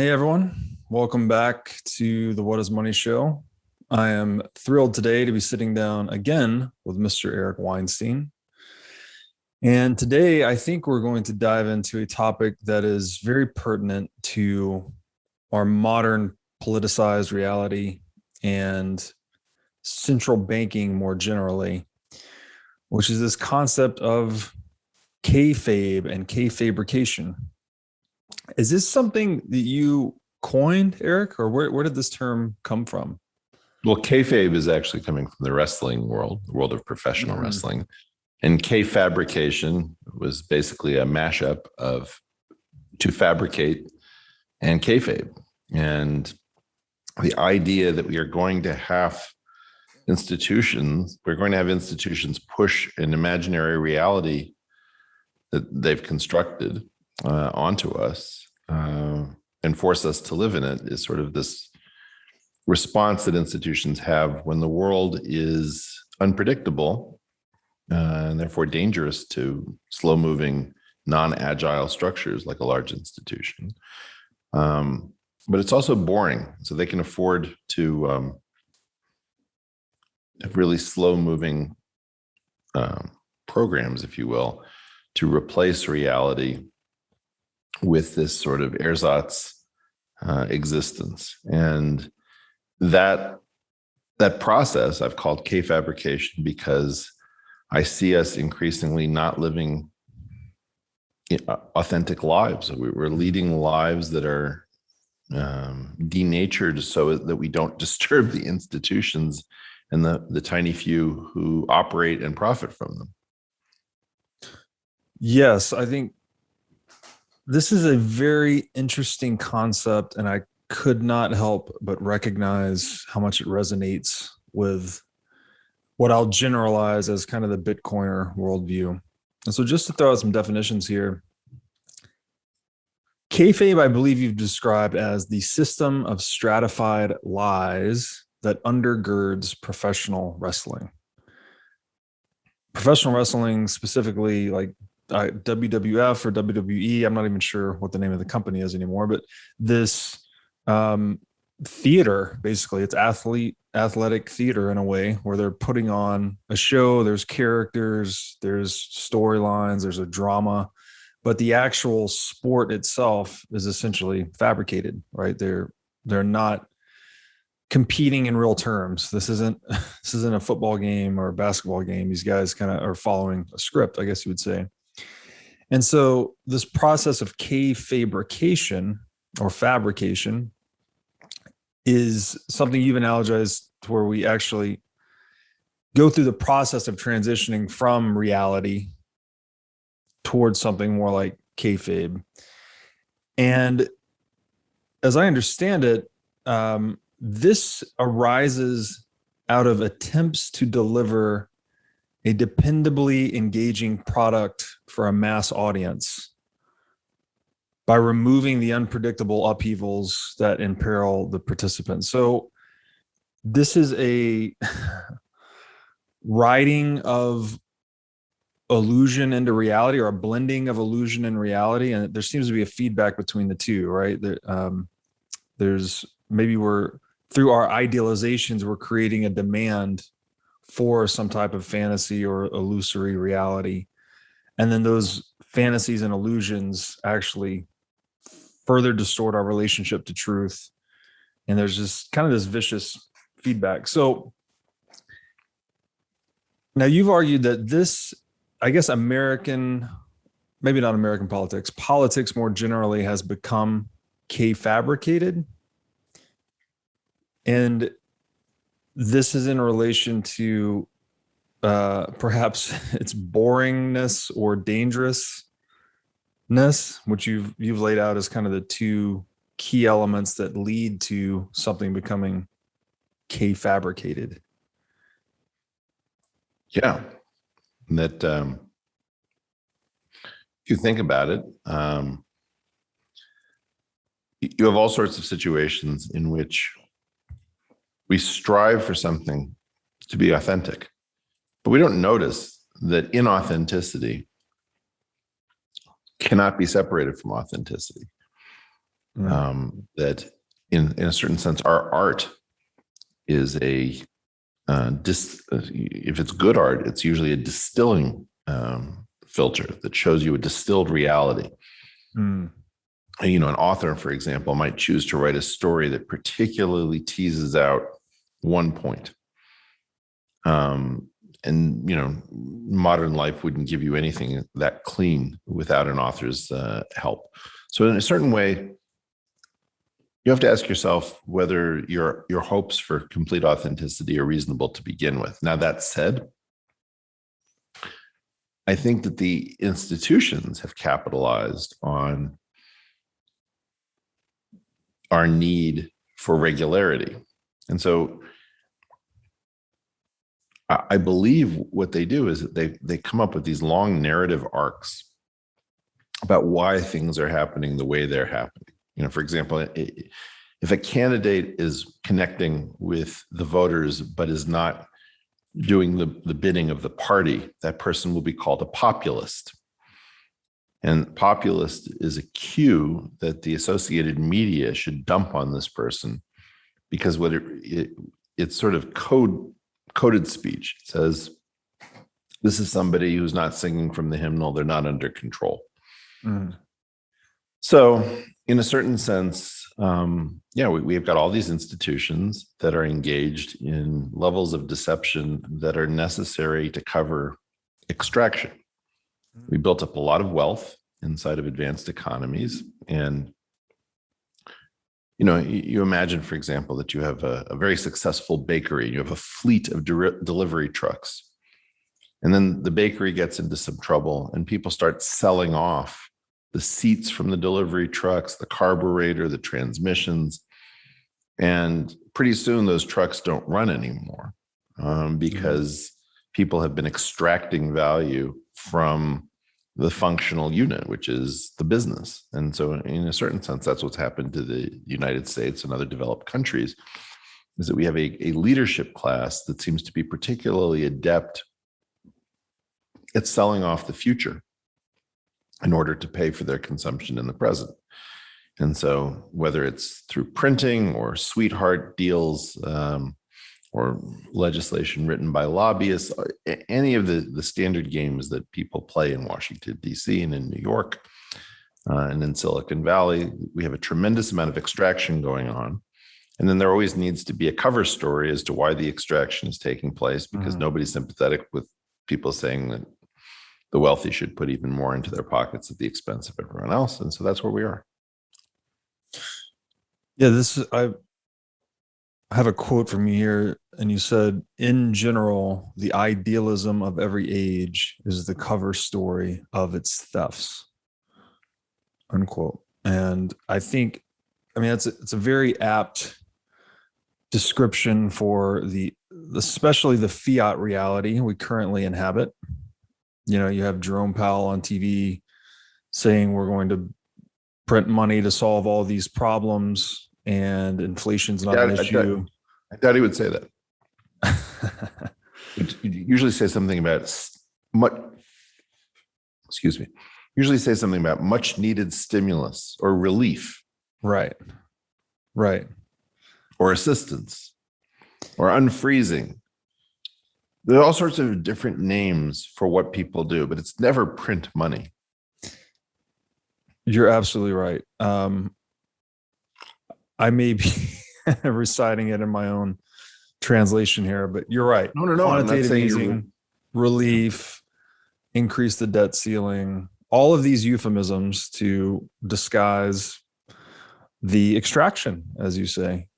Hey everyone, welcome back to the What is Money show. I am thrilled today to be sitting down again with Mr. Eric Weinstein. And today I think we're going to dive into a topic that is very pertinent to our modern politicized reality and central banking more generally, which is this concept of Kayfabe and Kayfabrication. Is this something that you coined, Eric, or where did this term come from? Well, kayfabe is actually coming from the wrestling world, the world of professional wrestling. And Kayfabrication was basically a mashup of to fabricate and kayfabe. And the idea that we are going to have institutions push an imaginary reality that they've constructed onto us and force us to live in it is sort of this response that institutions have when the world is unpredictable and therefore dangerous to slow-moving, non-agile structures like a large institution. But it's also boring, so they can afford to have really slow-moving programs, if you will, to replace reality with this sort of ersatz existence. And that process I've called Kayfabrication because I see us increasingly not living authentic lives. We're leading lives that are denatured so that we don't disturb the institutions and the tiny few who operate and profit from them. Yes, I think this is a very interesting concept, and I could not help but recognize how much it resonates with what I'll generalize as kind of the Bitcoiner worldview. And so just to throw out some definitions here, Kayfabe, I believe you've described as the system of stratified lies that undergirds professional wrestling. Professional wrestling, specifically like WWF or WWE, I'm not even sure what the name of the company is anymore, but this theater, basically, it's athletic theater in a way where they're putting on a show. There's characters, there's storylines, there's a drama, but the actual sport itself is essentially fabricated, right? They're not competing in real terms. This isn't a football game or a basketball game. These guys kind of are following a script, I guess you would say. And so this process of Kayfabrication or fabrication is something you've analogized to where we actually go through the process of transitioning from reality towards something more like kayfabe. And as I understand it, this arises out of attempts to deliver a dependably engaging product for a mass audience by removing the unpredictable upheavals that imperil the participants. So this is a writing of illusion into reality, or a blending of illusion and reality. And there seems to be a feedback between the two, right? There's maybe through our idealizations, we're creating a demand for some type of fantasy or illusory reality. And then those fantasies and illusions actually further distort our relationship to truth. And there's just kind of this vicious feedback. So now you've argued that this, I guess, maybe not American politics more generally has become Kayfabricated. And this is in relation to perhaps its boringness or dangerousness, which you've laid out as kind of the two key elements that lead to something becoming Kayfabricated. Yeah, that if you think about it, you have all sorts of situations in which we strive for something to be authentic, but we don't notice that inauthenticity cannot be separated from authenticity. That in a certain sense, our art is a if it's good art, it's usually a distilling filter that shows you a distilled reality. Mm. An author, for example, might choose to write a story that particularly teases out one point. And modern life wouldn't give you anything that clean without an author's help. So in a certain way, you have to ask yourself whether your hopes for complete authenticity are reasonable to begin with. Now, that said, I think that the institutions have capitalized on our need for regularity. And so I believe what they do is that they come up with these long narrative arcs about why things are happening the way they're happening. For example, if a candidate is connecting with the voters but is not doing the bidding of the party, that person will be called a populist. And populist is a cue that the associated media should dump on this person, because what it's sort of coded speech. It says, this is somebody who's not singing from the hymnal, they're not under control. Mm. So in a certain sense, we've got all these institutions that are engaged in levels of deception that are necessary to cover extraction. We built up a lot of wealth inside of advanced economies. And, you imagine, for example, that you have a very successful bakery, you have a fleet of delivery trucks. And then the bakery gets into some trouble and people start selling off the seats from the delivery trucks, the carburetor, the transmissions. And pretty soon those trucks don't run anymore because people have been extracting value from the functional unit, which is the business. And so in a certain sense, that's what's happened to the United States and other developed countries, is that we have a leadership class that seems to be particularly adept at selling off the future in order to pay for their consumption in the present. And so whether it's through printing or sweetheart deals or legislation written by lobbyists, any of the standard games that people play in Washington, D.C. and in New York and in Silicon Valley, we have a tremendous amount of extraction going on. And then there always needs to be a cover story as to why the extraction is taking place, because nobody's sympathetic with people saying that the wealthy should put even more into their pockets at the expense of everyone else. And so that's where we are. Yeah, I have a quote from you here, and you said, in general, the idealism of every age is the cover story of its thefts, unquote. And I think, it's a very apt description for especially the fiat reality we currently inhabit. You have Jerome Powell on TV saying we're going to print money to solve all these problems and inflation's not an issue. I doubt he would say that. He'd usually say something about much needed stimulus or relief. Right. Or assistance or unfreezing. There are all sorts of different names for what people do, but it's never print money. You're absolutely right. I may be reciting it in my own translation here, but you're right. No. Quantitative easing, relief, increase the debt ceiling, all of these euphemisms to disguise the extraction, as you say.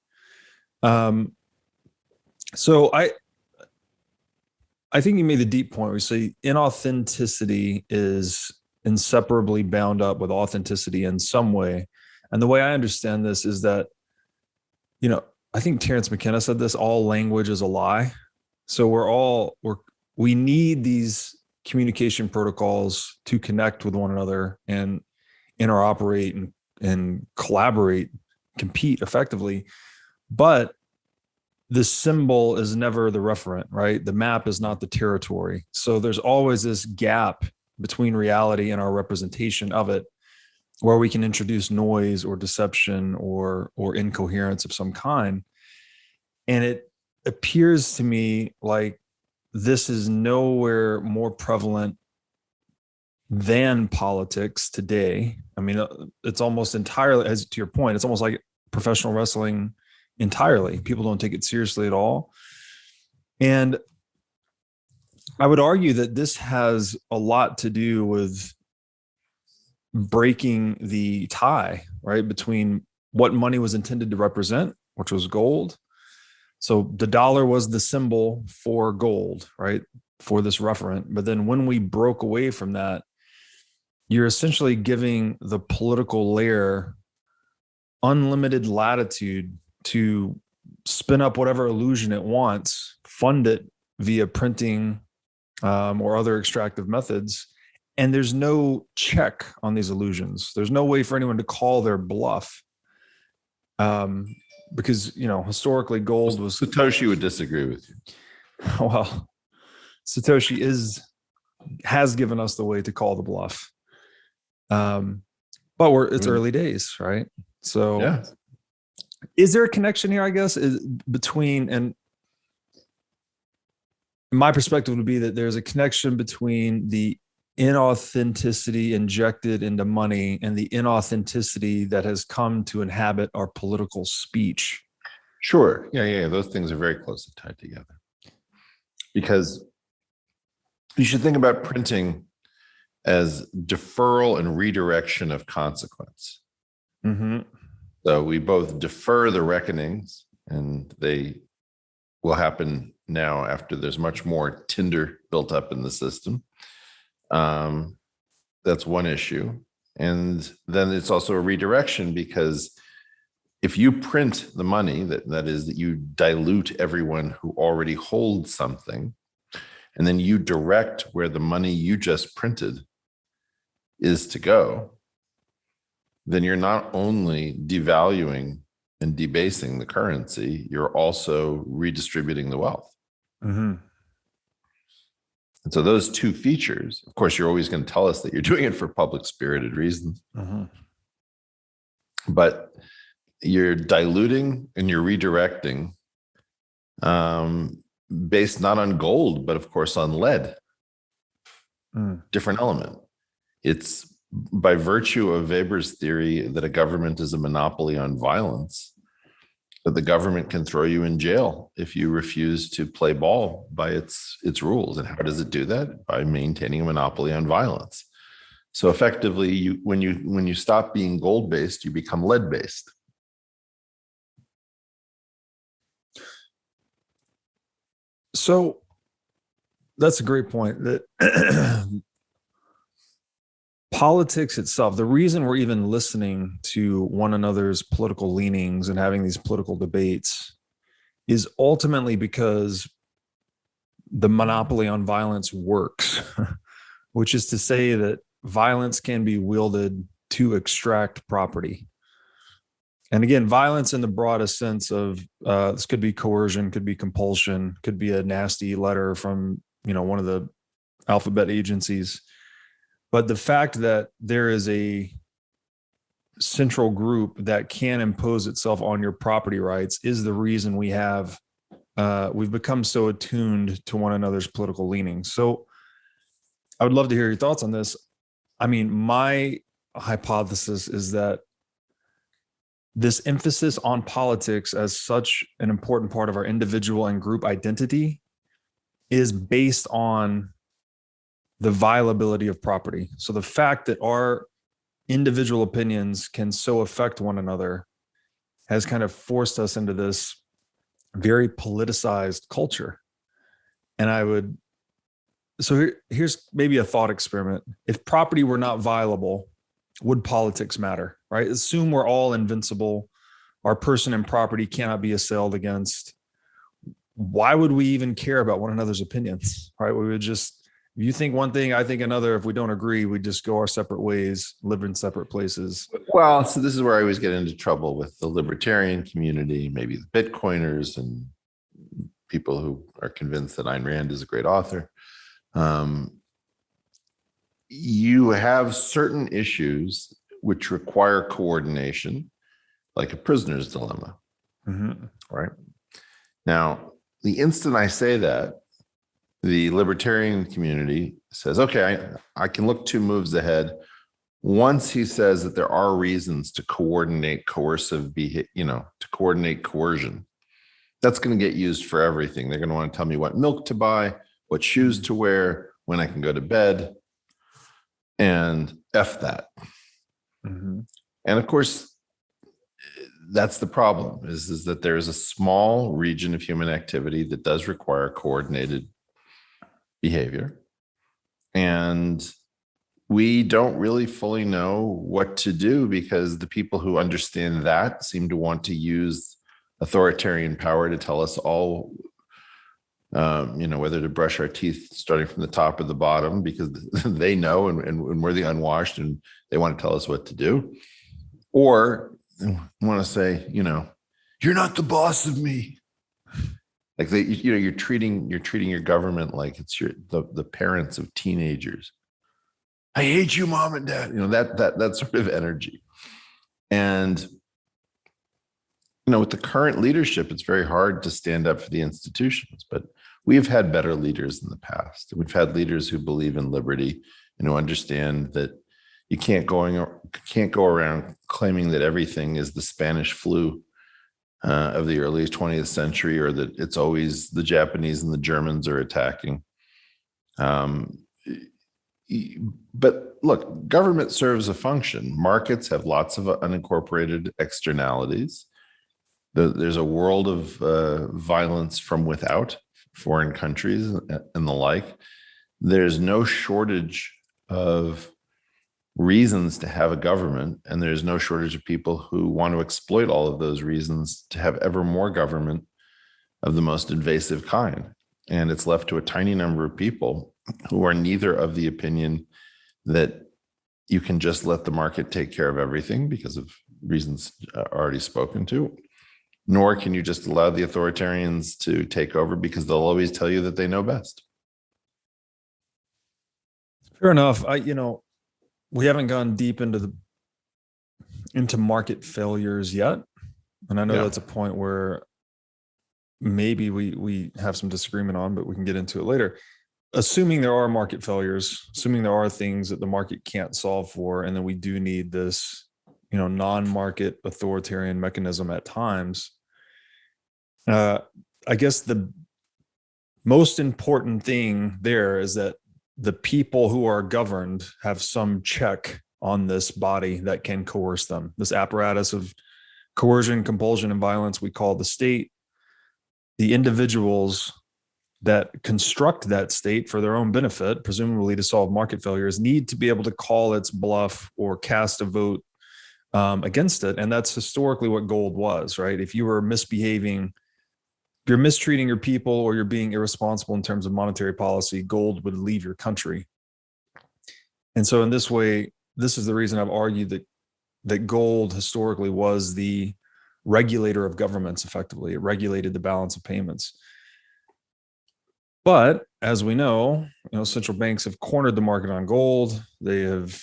So I think you made the deep point where you say inauthenticity is inseparably bound up with authenticity in some way. And the way I understand this is that, I think Terence McKenna said this, all language is a lie. So we need these communication protocols to connect with one another and interoperate and collaborate, compete effectively. But the symbol is never the referent, right? The map is not the territory. So there's always this gap between reality and our representation of it. where we can introduce noise or deception or incoherence of some kind. And it appears to me like this is nowhere more prevalent than politics today. I mean, it's almost entirely, as to your point, it's almost like professional wrestling entirely. People don't take it seriously at all. And I would argue that this has a lot to do with breaking the tie, right, between what money was intended to represent, which was gold. So the dollar was the symbol for gold, right, for this referent. But then when we broke away from that, you're essentially giving the political layer unlimited latitude to spin up whatever illusion it wants, fund it via printing or other extractive methods. And there's no check on these illusions. There's no way for anyone to call their bluff. Because, historically gold was... Satoshi would disagree with you. Well, Satoshi has given us the way to call the bluff. But it's early days, right? So yeah. Is there a connection here, I guess, between, and my perspective would be that there's a connection between the inauthenticity injected into money and the inauthenticity that has come to inhabit our political speech? Sure. Yeah. Those things are very closely tied together. Because you should think about printing as deferral and redirection of consequence. Mm-hmm. So we both defer the reckonings, and they will happen now after there's much more tinder built up in the system. That's one issue. And then it's also a redirection, because if you print the money, that is that you dilute everyone who already holds something, and then you direct where the money you just printed is to go, then you're not only devaluing and debasing the currency, you're also redistributing the wealth. Mm-hmm. And so those two features, of course, you're always going to tell us that you're doing it for public spirited reasons, Mm-hmm. but you're diluting and you're redirecting based not on gold, but of course on lead. Different element. It's by virtue of Weber's theory that a government is a monopoly on violence, that the government can throw you in jail if you refuse to play ball by its rules. And how does it do that? By maintaining a monopoly on violence. So effectively, when you stop being gold-based, you become lead-based. So that's a great point. That politics itself, the reason we're even listening to one another's political leanings and having these political debates is ultimately because the monopoly on violence works, which is to say that violence can be wielded to extract property. And again, violence in the broadest sense of this could be coercion, could be compulsion, could be a nasty letter from one of the alphabet agencies. But the fact that there is a central group that can impose itself on your property rights is the reason we've become so attuned to one another's political leanings. So I would love to hear your thoughts on this. I mean, my hypothesis is that this emphasis on politics as such an important part of our individual and group identity is based on the violability of property. So the fact that our individual opinions can so affect one another has kind of forced us into this very politicized culture. And here's maybe a thought experiment. If property were not violable, would politics matter, right? Assume we're all invincible. Our person and property cannot be assailed against. Why would we even care about one another's opinions, right? We would just, if you think one thing, I think another. If we don't agree, we just go our separate ways, live in separate places. Well, so this is where I always get into trouble with the libertarian community, maybe the Bitcoiners and people who are convinced that Ayn Rand is a great author. You have certain issues which require coordination, like a prisoner's dilemma. Right? Now, the instant I say that, the libertarian community says, okay, I can look 2 moves ahead. Once he says that there are reasons to coordinate coercive behavior, to coordinate coercion, that's going to get used for everything. They're going to want to tell me what milk to buy, what shoes to wear, when I can go to bed, and F that. And of course, that's the problem, is that there is a small region of human activity that does require coordinated behavior. And we don't really fully know what to do, because the people who understand that seem to want to use authoritarian power to tell us all, whether to brush our teeth starting from the top or the bottom, because they know, and we're the unwashed, and they want to tell us what to do. Or want to say, you're not the boss of me. Like you're treating your government like it's the parents of teenagers. I hate you, mom and dad. That sort of energy. And with the current leadership, it's very hard to stand up for the institutions. But we've had better leaders in the past. We've had leaders who believe in liberty and who understand that you can't go around claiming that everything is the Spanish flu of the early 20th century, or that it's always the Japanese and the Germans are attacking. But look, government serves a function. Markets have lots of unincorporated externalities. There's a world of violence from without, foreign countries and the like. There's no shortage of reasons to have a government, and there's no shortage of people who want to exploit all of those reasons to have ever more government of the most invasive kind. And it's left to a tiny number of people who are neither of the opinion that you can just let the market take care of everything because of reasons already spoken to, nor can you just allow the authoritarians to take over because they'll always tell you that they know best. Fair enough. We haven't gone deep into market failures yet. And I know that's a point where maybe we have some disagreement on, but we can get into it later. Assuming there are market failures, assuming there are things that the market can't solve for, and then we do need this, non-market authoritarian mechanism at times. I guess the most important thing there is that the people who are governed have some check on this body that can coerce them. This apparatus of coercion, compulsion, and violence we call the state. The individuals that construct that state for their own benefit, presumably to solve market failures, need to be able to call its bluff or cast a vote against it. And that's historically what gold was, right? If you were misbehaving, if you're mistreating your people, or you're being irresponsible in terms of monetary policy, gold would leave your country. And so in this way, this is the reason I've argued that gold historically was the regulator of governments. Effectively, it regulated the balance of payments. But as we know, central banks have cornered the market on gold. They have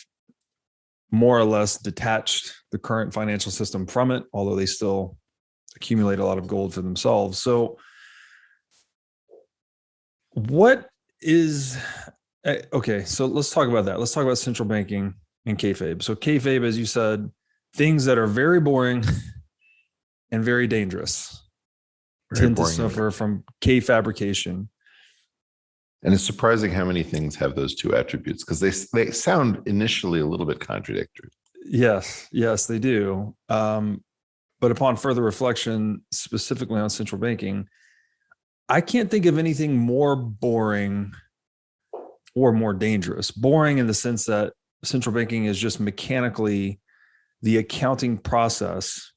more or less detached the current financial system from it, although they still accumulate a lot of gold for themselves. So what is, okay, so let's talk about that. Let's talk about central banking and Kayfabe. So Kayfabe, as you said, things that are very boring and very dangerous tend to suffer from Kayfabrication. And it's surprising how many things have those two attributes, because they sound initially a little bit contradictory. Yes, they do. But upon further reflection, specifically on central banking, I can't think of anything more boring or more dangerous. Boring in the sense that central banking is just mechanically the accounting process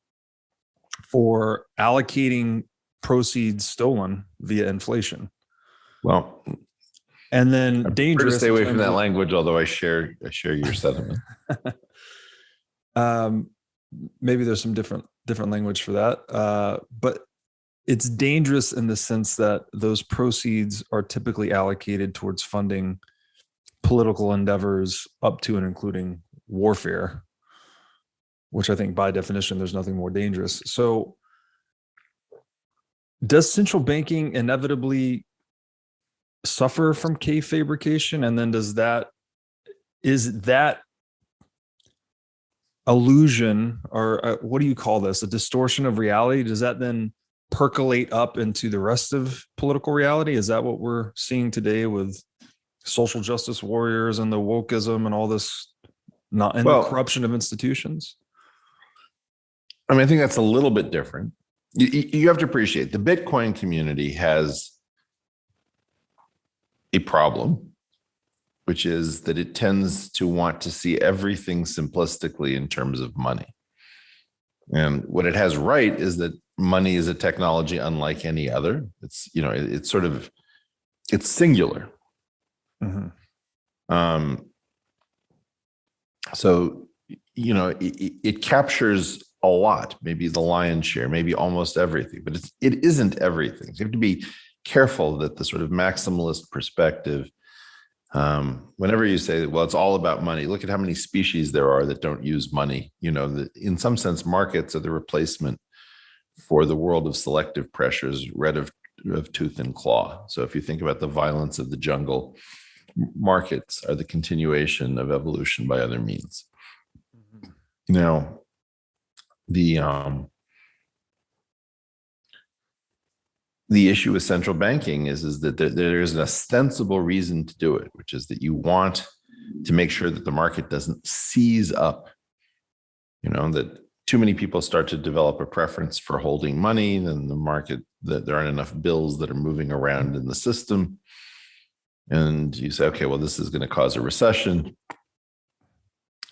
for allocating proceeds stolen via inflation. Well, and then dangerous. To stay away from that language, although I share your sentiment. Maybe there's some different language for that, but it's dangerous in the sense that those proceeds are typically allocated towards funding political endeavors up to and including warfare. which I think by definition, there's nothing more dangerous. So does central banking inevitably suffer from Kayfabrication? And then is that illusion, or what do you call this? A distortion of reality? Does that then percolate up into the rest of political reality? Is that what we're seeing today with social justice warriors and the wokeism and all this, not and the corruption of institutions? I mean, I think that's a little bit different. You have to appreciate the Bitcoin community has a problem, which is that it tends to want to see everything simplistically in terms of money. And what it has right is that money is a technology unlike any other. It's, you know, it's sort of, it's singular. Mm-hmm. So, you know, it captures a lot, maybe the lion's share, maybe almost everything, but it isn't everything. So you have to be careful that the sort of maximalist perspective, whenever you say, well, it's all about money, look at how many species there are that don't use money. You know, in some sense, markets are the replacement for the world of selective pressures, red of tooth and claw. So if you think about the violence of the jungle, markets are the continuation of evolution by other means. Mm-hmm. Now, the issue with central banking is that there is an ostensible reason to do it, which is that you want to make sure that the market doesn't seize up, you know, that too many people start to develop a preference for holding money, then the market, that there aren't enough bills that are moving around in the system. And you say, okay, well, this is going to cause a recession.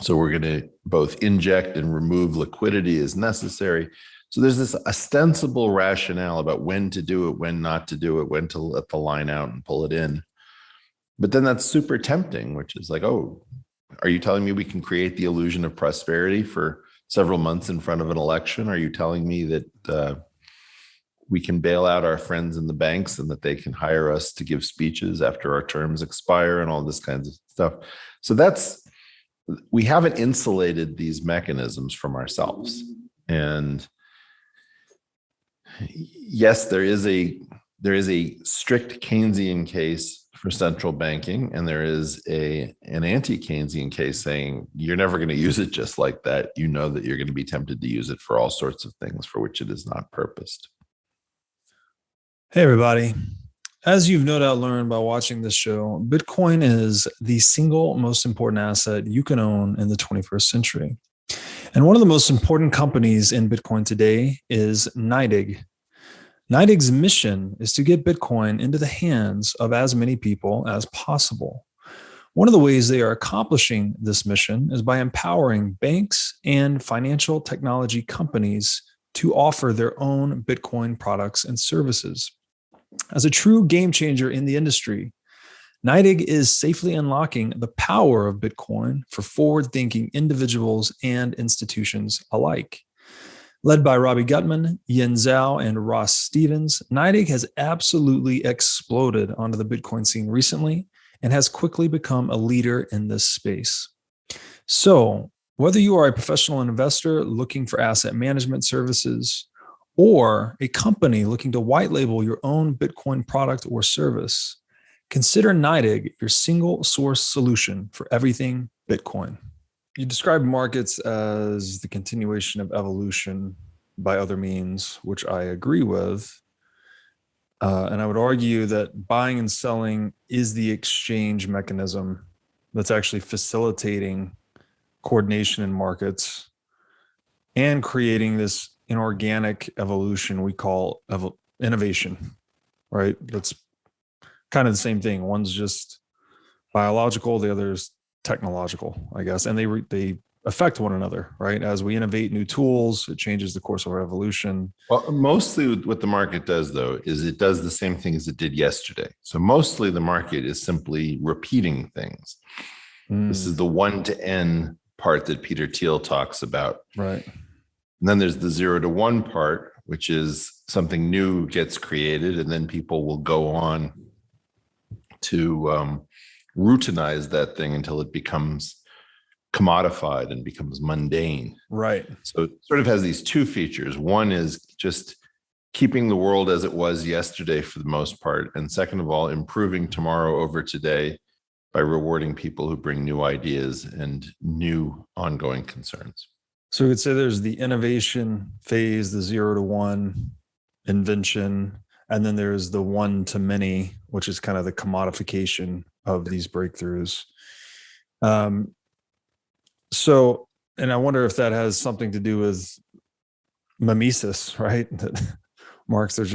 So we're going to both inject and remove liquidity as necessary. So there's this ostensible rationale about when to do it, when not to do it, when to let the line out and pull it in. But then that's super tempting, which is like, oh, are you telling me we can create the illusion of prosperity for several months in front of an election? Are you telling me that we can bail out our friends in the banks and that they can hire us to give speeches after our terms expire and all this kinds of stuff? So we haven't insulated these mechanisms from ourselves. And yes, there is a strict Keynesian case for central banking, and there is an anti-Keynesian case saying you're never going to use it just like that. You know that you're going to be tempted to use it for all sorts of things for which it is not purposed. Hey, everybody. As you've no doubt learned by watching this show, Bitcoin is the single most important asset you can own in the 21st century. And one of the most important companies in Bitcoin today is NYDIG. NYDIG's mission is to get Bitcoin into the hands of as many people as possible. One of the ways they are accomplishing this mission is by empowering banks and financial technology companies to offer their own Bitcoin products and services. As a true game changer in the industry, NYDIG is safely unlocking the power of Bitcoin for forward-thinking individuals and institutions alike. Led by Robbie Gutman, Yin Zhao, and Ross Stevens, NYDIG has absolutely exploded onto the Bitcoin scene recently and has quickly become a leader in this space. So, whether you are a professional investor looking for asset management services, or a company looking to white label your own Bitcoin product or service, consider NYDIG your single source solution for everything Bitcoin. You describe markets as the continuation of evolution by other means, which I agree with. And I would argue that buying and selling is the exchange mechanism that's actually facilitating coordination in markets and creating this inorganic evolution we call innovation, right? That's kind of the same thing. One's just biological, the other's technological, I guess, and they affect one another, right? As we innovate new tools, it changes the course of our evolution. Well, mostly what the market does, though, is it does the same thing as it did yesterday. So mostly the market is simply repeating things. This is the 1 to n part that Peter Thiel talks about. Right. And then there's the 0 to 1 part, which is something new gets created, and then people will go on to routinize that thing until it becomes commodified and becomes mundane. Right. So it sort of has these two features. One is just keeping the world as it was yesterday for the most part. And second of all, improving tomorrow over today by rewarding people who bring new ideas and new ongoing concerns. So we could say there's the innovation phase, the 0 to 1 invention, and then there's the 1 to many, which is kind of the commodification of these breakthroughs. So, and I wonder if that has something to do with mimesis, right? Marx, there's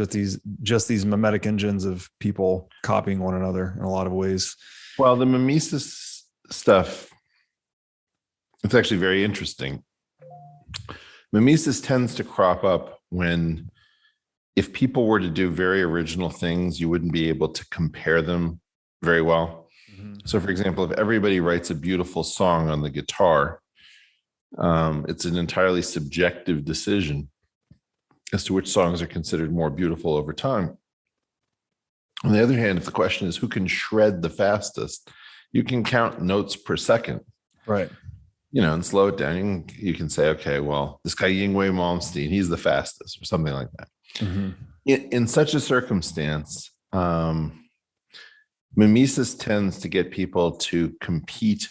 just these mimetic engines of people copying one another in a lot of ways. Well, the mimesis stuff, it's actually very interesting. Mimesis tends to crop up when, if people were to do very original things, you wouldn't be able to compare them very well. Mm-hmm. So, for example, if everybody writes a beautiful song on the guitar, it's an entirely subjective decision as to which songs are considered more beautiful over time. On the other hand, if the question is who can shred the fastest, you can count notes per second. Right. And slow it down. You can say, okay, well, this guy WiM095, he's the fastest, or something like that. Mm-hmm. In such a circumstance, mimesis tends to get people to compete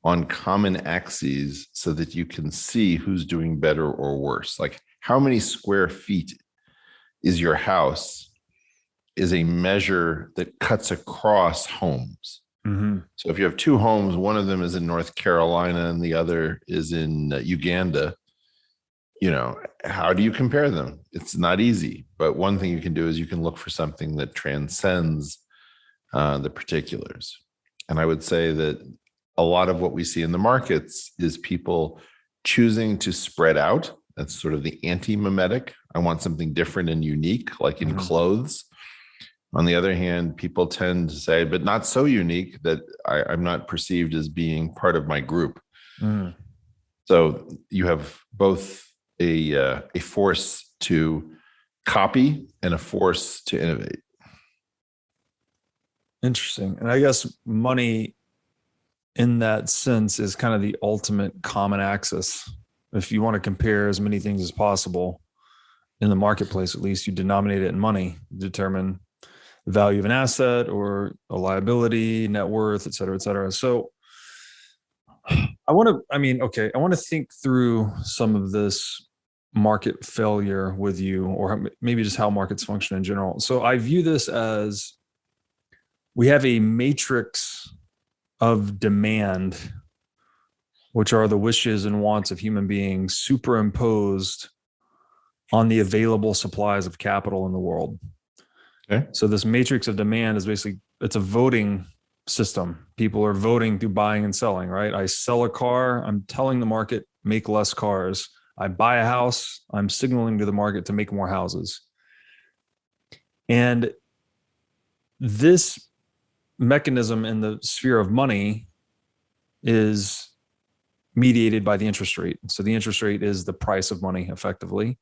on common axes so that you can see who's doing better or worse. Like, how many square feet is your house is a measure that cuts across homes. Mm-hmm. So if you have two homes, one of them is in North Carolina and the other is in Uganda, how do you compare them? It's not easy. But one thing you can do is you can look for something that transcends the particulars. And I would say that a lot of what we see in the markets is people choosing to spread out. That's sort of the anti-mimetic. I want something different and unique, like in clothes. On the other hand, people tend to say, but not so unique that I'm not perceived as being part of my group. Mm. So you have both a force to copy and a force to innovate. Interesting. And I guess money in that sense is kind of the ultimate common axis. If you want to compare as many things as possible in the marketplace, at least you denominate it in money, determine the value of an asset or a liability, net worth, et cetera, et cetera. So I want to think through some of this market failure with you, or maybe just how markets function in general. So I view this as we have a matrix of demand, which are the wishes and wants of human beings superimposed on the available supplies of capital in the world. Okay. So this matrix of demand is basically, it's a voting system. People are voting through buying and selling, right? I sell a car, I'm telling the market, make less cars. I buy a house, I'm signaling to the market to make more houses. And this mechanism in the sphere of money is mediated by the interest rate. So the interest rate is the price of money, effectively.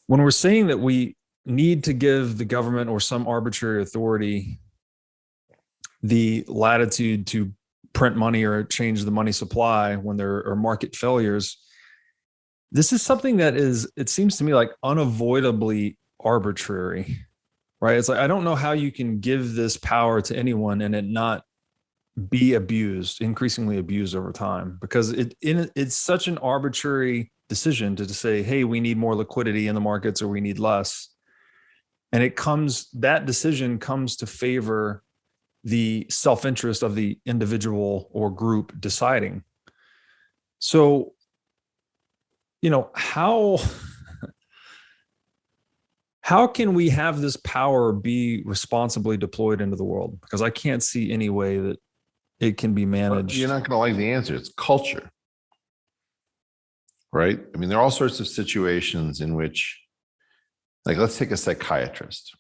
When we're saying that we need to give the government or some arbitrary authority the latitude to print money or change the money supply when there are market failures, this is something that is, it seems to me, like unavoidably arbitrary, right? It's like, I don't know how you can give this power to anyone and it not be abused, increasingly abused over time, because it's such an arbitrary decision to say, hey, we need more liquidity in the markets or we need less. And that decision comes to favor the self-interest of the individual or group deciding. So, how can we have this power be responsibly deployed into the world? Because I can't see any way that it can be managed. You're not going to like the answer. It's culture, right? I mean, there are all sorts of situations in which, like, let's take a psychiatrist.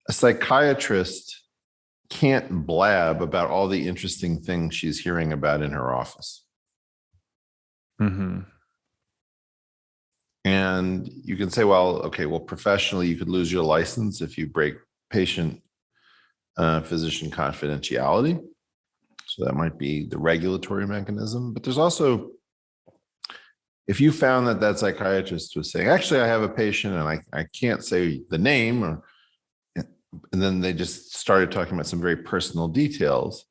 A psychiatrist can't blab about all the interesting things she's hearing about in her office. Mm-hmm. And you can say, well, professionally, you could lose your license if you break patient physician confidentiality. So that might be the regulatory mechanism. But there's also, if you found that that psychiatrist was saying, actually, I have a patient and I can't say the name, and then they just started talking about some very personal details,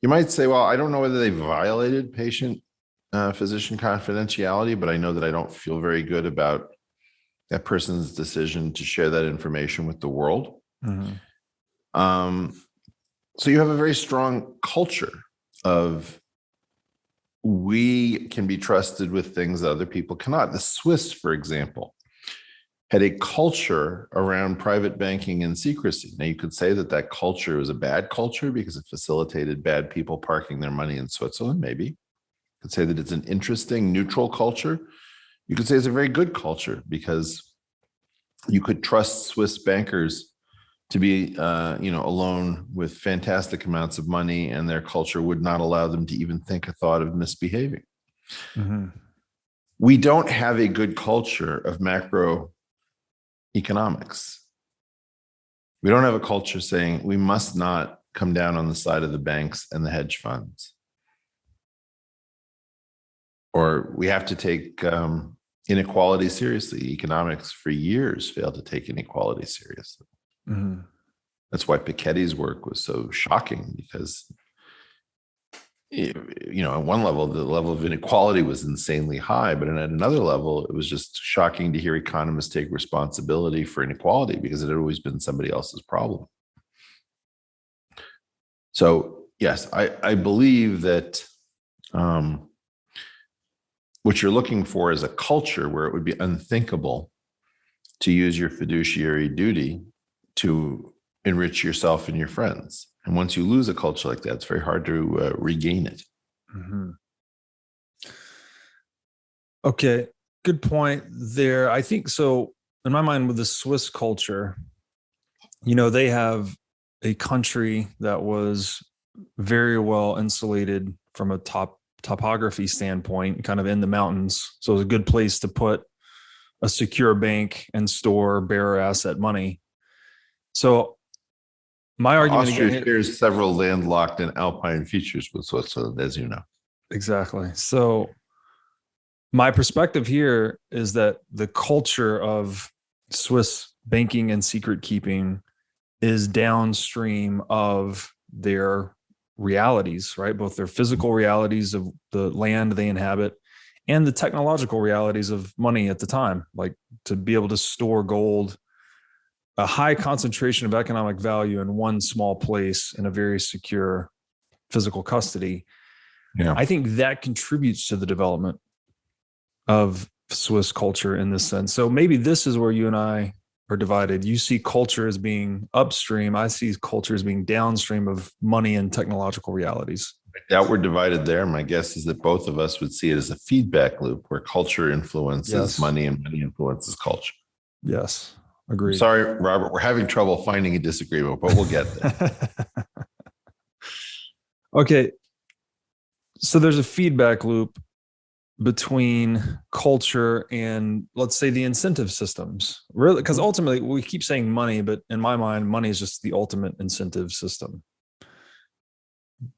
you might say, well, I don't know whether they violated patient physician confidentiality, but I know that I don't feel very good about that person's decision to share that information with the world. So you have a very strong culture of, we can be trusted with things that other people cannot. The Swiss, for example, had a culture around private banking and secrecy. Now, you could say that that culture was a bad culture because it facilitated bad people parking their money in Switzerland, maybe. You could say that it's an interesting, neutral culture. You could say it's a very good culture because you could trust Swiss bankers to be, alone with fantastic amounts of money, and their culture would not allow them to even think a thought of misbehaving. We don't have a good culture of macroeconomics. We don't have a culture saying we must not come down on the side of the banks and the hedge funds, or we have to take inequality seriously. Economics for years failed to take inequality seriously. That's why Piketty's work was so shocking, because, at one level, the level of inequality was insanely high, but at another level, it was just shocking to hear economists take responsibility for inequality because it had always been somebody else's problem. So, yes, I believe that what you're looking for is a culture where it would be unthinkable to use your fiduciary duty to enrich yourself and your friends. And once you lose a culture like that, it's very hard to regain it. Okay, good point there. I think so. In my mind, with the Swiss culture, they have a country that was very well insulated from a topography standpoint, kind of in the mountains. So it was a good place to put a secure bank and store bearer asset money. So my argument Austria shares several landlocked and alpine features with Switzerland, as you know. Exactly. So my perspective here is that the culture of Swiss banking and secret keeping is downstream of their realities, right? Both their physical realities of the land they inhabit and the technological realities of money at the time, like to be able to store gold, a high concentration of economic value in one small place in a very secure physical custody. Yeah. I think that contributes to the development of Swiss culture in this sense. So maybe this is where you and I are divided. You see culture as being upstream. I see culture as being downstream of money and technological realities. I doubt we're divided there. My guess is that both of us would see it as a feedback loop where culture influences money and money influences culture. Yes. Agreed. Sorry, Robert, we're having trouble finding a disagreement, but we'll get there. Okay. So there's a feedback loop between culture and, let's say, the incentive systems. Really, because ultimately we keep saying money, but in my mind, money is just the ultimate incentive system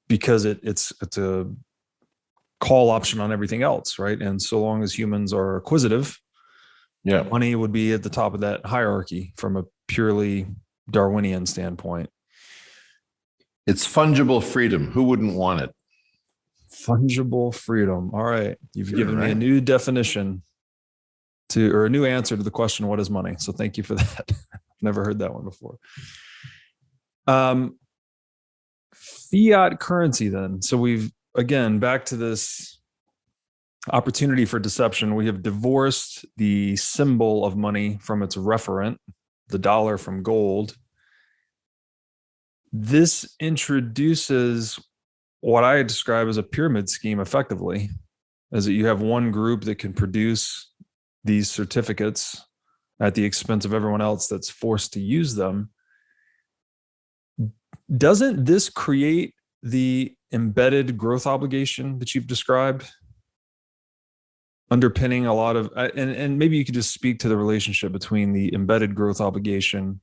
because it's a call option on everything else, right? And so long as humans are acquisitive, money would be at the top of that hierarchy from a purely Darwinian standpoint. It's fungible freedom. Who wouldn't want it? Fungible freedom. All right. You've given me a new definition or a new answer to the question, what is money? So thank you for that. I've never heard that one before. Fiat currency then. So we've, again, back to this opportunity for deception. We have divorced the symbol of money from its referent, the dollar from gold. This introduces what I describe as a pyramid scheme effectively, is that you have one group that can produce these certificates at the expense of everyone else that's forced to use them. Doesn't this create the embedded growth obligation that you've described? Underpinning a lot of, and maybe you could just speak to the relationship between the embedded growth obligation,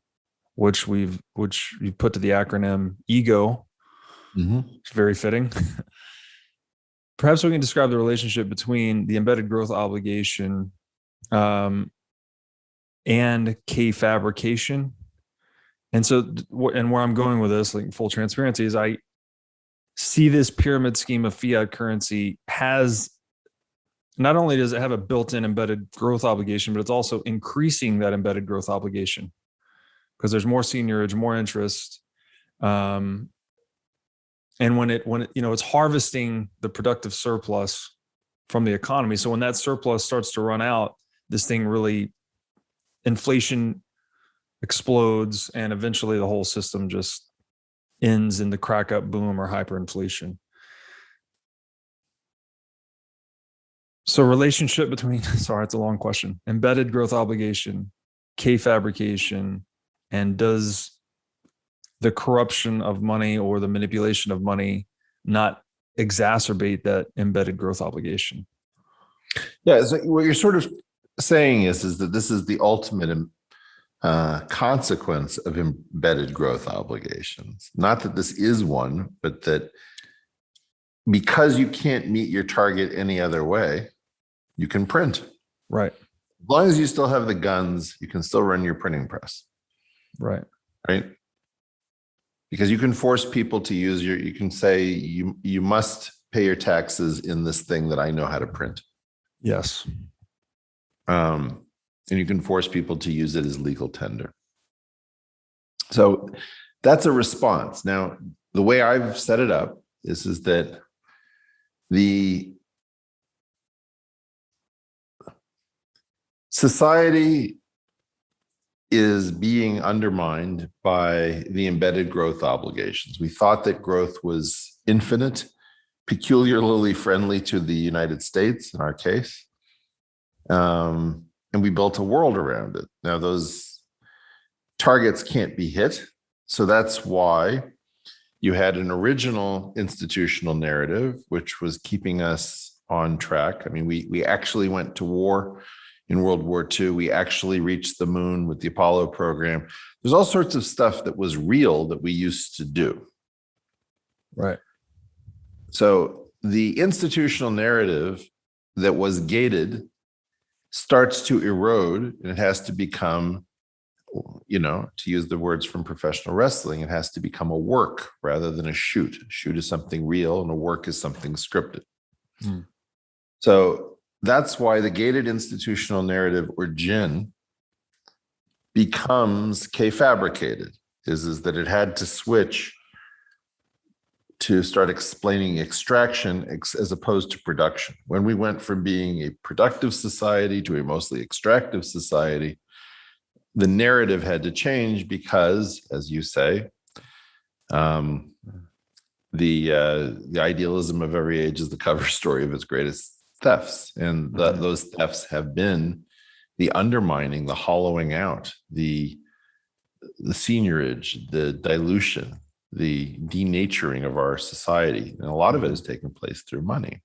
which you've put to the acronym EGO, It's very fitting. Perhaps we can describe the relationship between the embedded growth obligation and Kayfabrication. And so, and where I'm going with this, like full transparency, is I see this pyramid scheme of fiat currency has, not only does it have a built-in embedded growth obligation, but it's also increasing that embedded growth obligation because there's more seigniorage, more interest. And when it, it's harvesting the productive surplus from the economy. So when that surplus starts to run out, this thing really, inflation explodes, and eventually the whole system just ends in the crack up boom or hyperinflation. So relationship between, sorry, it's a long question, embedded growth obligation, Kayfabrication, and does the corruption of money or the manipulation of money not exacerbate that embedded growth obligation? Yeah, so what you're sort of saying is that this is the ultimate consequence of embedded growth obligations. Not that this is one, but that because you can't meet your target any other way, you can print. Right. As long as you still have the guns, you can still run your printing press. Right. Right. Because you can force people to use you can say you must pay your taxes in this thing that I know how to print. Yes. And you can force people to use it as legal tender. So that's a response. Now, the way I've set it up is that the society is being undermined by the embedded growth obligations. We thought that growth was infinite, peculiarly friendly to the United States in our case. And we built a world around it. Now, those targets can't be hit. So that's why you had an original institutional narrative, which was keeping us on track. I mean, we actually went to war in World War II. We actually reached the moon with the Apollo program. There's all sorts of stuff that was real that we used to do. Right. So the institutional narrative that was gated starts to erode, and it has to become, to use the words from professional wrestling, it has to become a work rather than a shoot. A shoot is something real and a work is something scripted. So that's why the gated institutional narrative, or GIN, becomes Kayfabricated, is that it had to switch to start explaining extraction as opposed to production. When we went from being a productive society to a mostly extractive society, the narrative had to change because, as you say, the idealism of every age is the cover story of its greatest thefts. And those thefts have been the undermining, the hollowing out, the seigniorage, the dilution, the denaturing of our society. And a lot of it has taken place through money.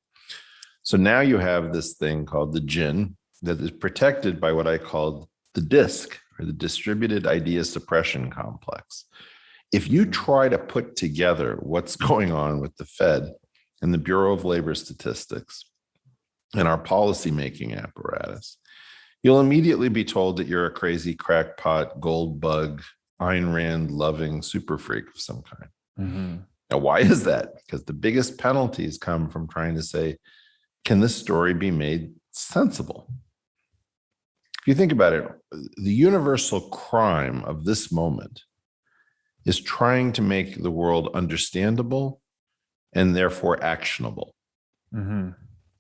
So now you have this thing called the GIN that is protected by what I call the DISC, or the Distributed Idea Suppression Complex. If you try to put together what's going on with the Fed and the Bureau of Labor Statistics and our policymaking apparatus, you'll immediately be told that you're a crazy crackpot, gold bug, Ayn Rand loving super freak of some kind. Now, why is that? Because the biggest penalties come from trying to say, can this story be made sensible? If you think about it, the universal crime of this moment is trying to make the world understandable and therefore actionable.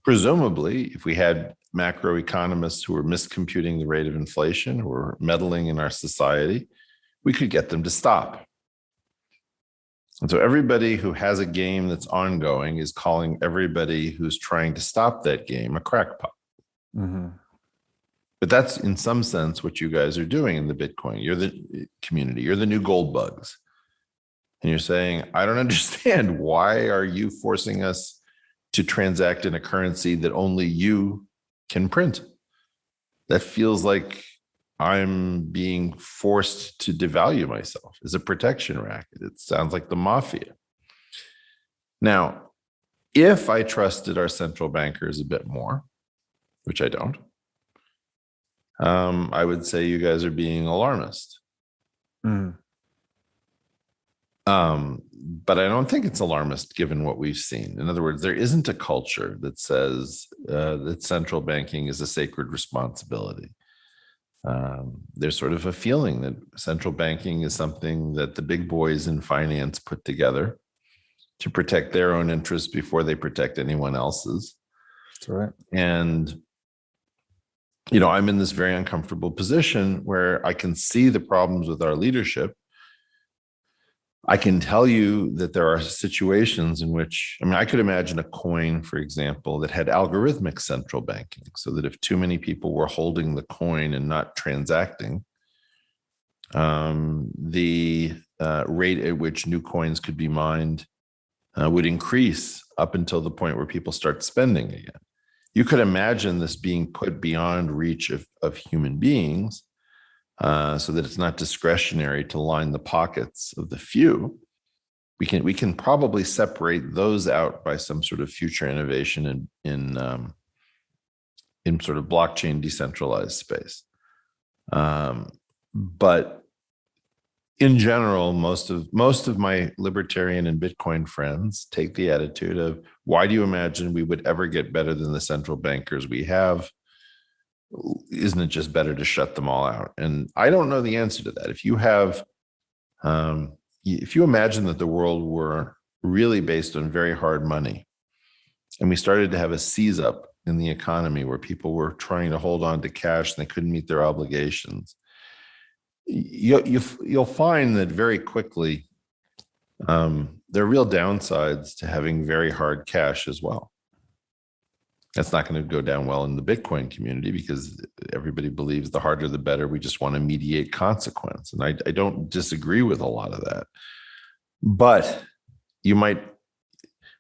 Presumably, if we had macroeconomists who were miscomputing the rate of inflation, who were meddling in our society, we could get them to stop. And so everybody who has a game that's ongoing is calling everybody who's trying to stop that game a crackpot. But that's in some sense what you guys are doing in the Bitcoin. You're the community, you're the new gold bugs. And you're saying, I don't understand. Why are you forcing us to transact in a currency that only you can print? That feels like I'm being forced to devalue myself as a protection racket. It sounds like the mafia. Now, if I trusted our central bankers a bit more, which I don't, I would say you guys are being alarmist. Mm. But I don't think it's alarmist given what we've seen. In other words, there isn't a culture that says that central banking is a sacred responsibility. There's sort of a feeling that central banking is something that the big boys in finance put together to protect their own interests before they protect anyone else's. That's right. And, you know, I'm in this very uncomfortable position where I can see the problems with our leadership. I can tell you that there are situations in which, I mean, I could imagine a coin, for example, that had algorithmic central banking, so that if too many people were holding the coin and not transacting, the rate at which new coins could be mined would increase up until the point where people start spending again. You could imagine this being put beyond reach of human beings, so that it's not discretionary to line the pockets of the few. We can probably separate those out by some sort of future innovation in sort of blockchain decentralized space. But in general, most of my libertarian and Bitcoin friends take the attitude of, why do you imagine we would ever get better than the central bankers we have? Isn't it just better to shut them all out? And I don't know the answer to that. If you imagine that the world were really based on very hard money, and we started to have a seize up in the economy where people were trying to hold on to cash and they couldn't meet their obligations, you'll find that very quickly there are real downsides to having very hard cash as well. That's not going to go down well in the Bitcoin community because everybody believes the harder the better. We just want to mediate consequence. And I don't disagree with a lot of that. But you might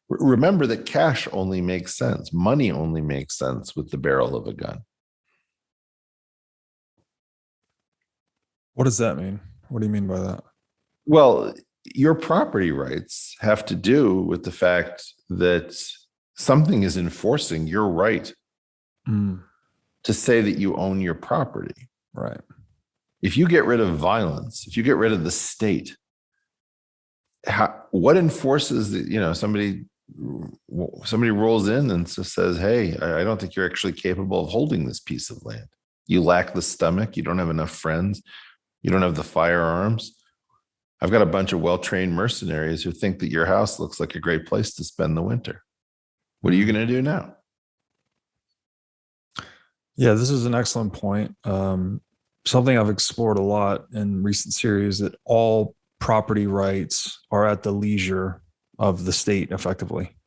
remember that cash only makes sense. Money only makes sense with the barrel of a gun. What does that mean? What do you mean by that? Well, your property rights have to do with the fact that something is enforcing your right to say that you own your property. Right. If you get rid of violence, if you get rid of the state, what enforces that? You know, somebody rolls in and just says, hey, I don't think you're actually capable of holding this piece of land. You lack the stomach. You don't have enough friends. You don't have the firearms. I've got a bunch of well-trained mercenaries who think that your house looks like a great place to spend the winter. What are you going to do now? Yeah, this is an excellent point. Something I've explored a lot in recent series, that all property rights are at the leisure of the state, effectively.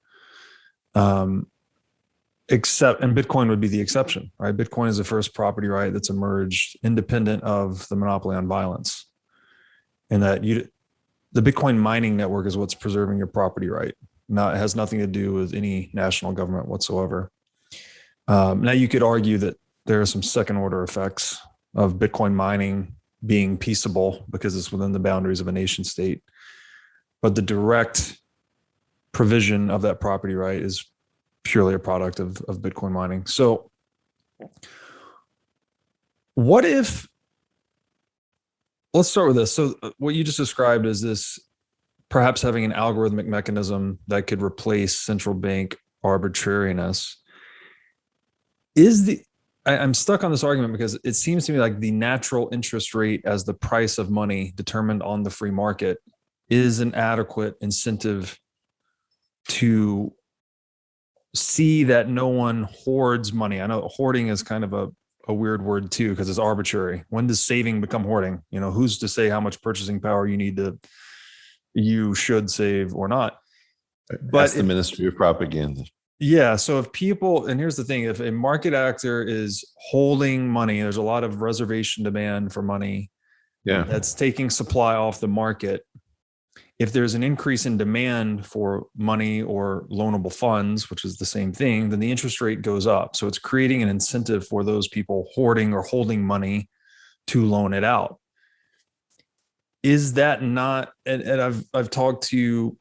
Except, and Bitcoin would be the exception, right? Bitcoin is the first property right that's emerged independent of the monopoly on violence. And that the Bitcoin mining network is what's preserving your property right. It has nothing to do with any national government whatsoever. Now, you could argue that there are some second order effects of Bitcoin mining being peaceable because it's within the boundaries of a nation state. But the direct provision of that property right is purely a product of Bitcoin mining. So what if, let's start with this. So what you just described is this, perhaps having an algorithmic mechanism that could replace central bank arbitrariness. I'm stuck on this argument because it seems to me like the natural interest rate as the price of money determined on the free market is an adequate incentive to see that no one hoards money. I know hoarding is kind of a weird word too, because it's arbitrary. When does saving become hoarding? You know, who's to say how much purchasing power you should save or not? But that's the Ministry of Propaganda. Yeah. So if people, and here's the thing, if a market actor is holding money, there's a lot of reservation demand for money. Yeah. That's taking supply off the market. If there's an increase in demand for money or loanable funds, which is the same thing, then the interest rate goes up. So it's creating an incentive for those people hoarding or holding money to loan it out. Is that not, and I've talked to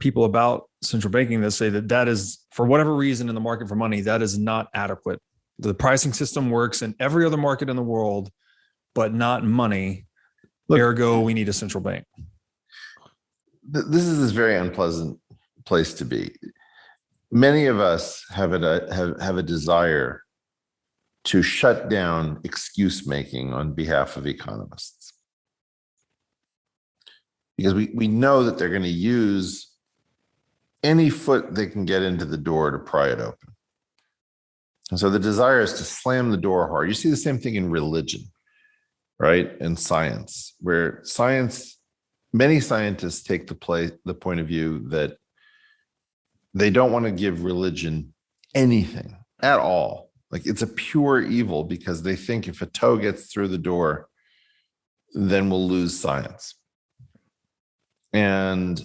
people about central banking that say that is, for whatever reason in the market for money, that is not adequate. The pricing system works in every other market in the world, but not money. Ergo, we need a central bank. This is a very unpleasant place to be. Many of us have a desire to shut down excuse making on behalf of economists, because we know that they're going to use any foot they can get into the door to pry it open. And so the desire is to slam the door hard. You see the same thing in religion, right? And science, where many scientists take the point of view that they don't want to give religion anything at all. Like, it's a pure evil, because they think if a toe gets through the door, then we'll lose science. And,